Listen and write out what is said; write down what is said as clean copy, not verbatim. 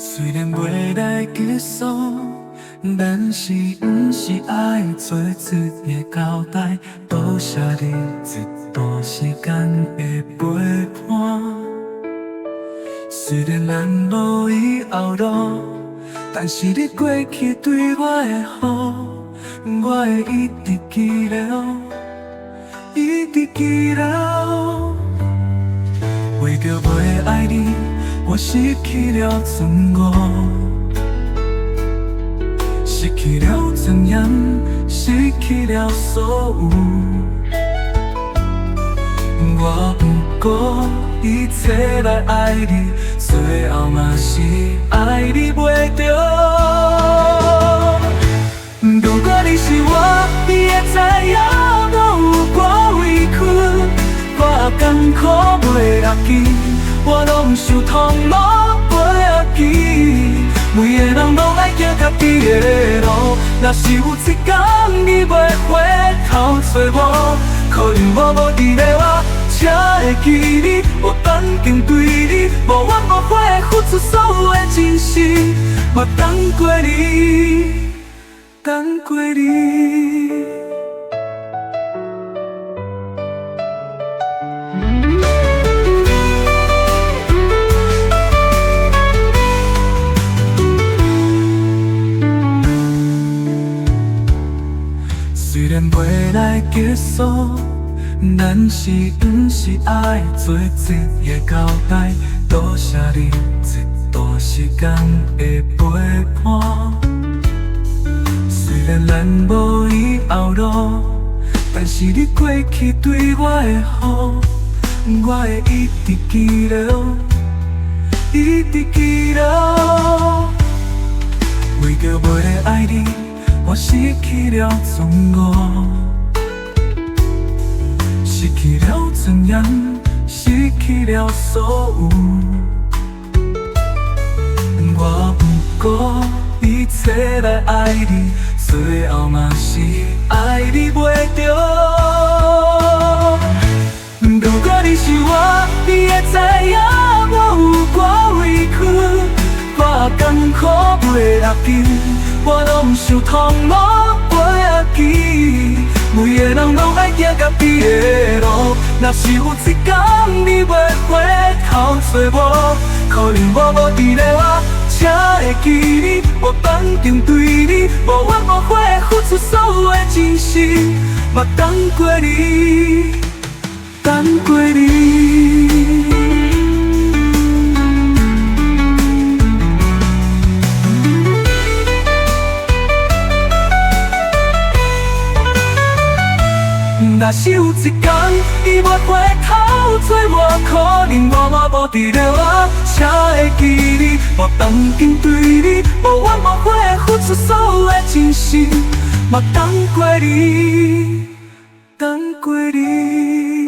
虽然袂来结束，但是不是爱做一个交代。多谢你一段时间的陪伴。虽然咱无以后路，但是你过去对我的好，我会一直记牢，一直记牢。为着袂爱你，我失去了自我，失去了尊严，失去了所有。我不顾一切来爱你，最后嘛是爱你袂着。如果你是我，你会知影我有多委屈，我艰苦袂要紧，我拢想通路袂要紧。每个人拢爱行家己的路，若是有一天你袂回头找我，可能我无伫咧我，才会记你。我等紧对你，无怨无悔，付出所有的真心，我等过你，等过你。虽然袂来结束，咱是不是爱做一个交代？多谢你一段时间的陪伴。虽然咱无以后路，但是你过去对我的好，我会一直记牢，一直记牢。为着袂爱你，我失去了自我，失去了尊严，失去了所有。我不顾一切来爱你，最后嘛是爱你袂着。如果你是我，你会知影我有多委屈，我艰苦袂要紧，我拢想通路袂要紧。每个人拢爱行家己的路，若是有一天你袂回头找我，可能我无伫咧我，才会记你。我放定对你，无怨无悔，付出所有的真心，我等过你，等过你。若是有一天伊袂回头找我，可能我无伫咧我，才会记你。我放紧对你，无怨无悔，付出所有的真心，我等过你，等过你。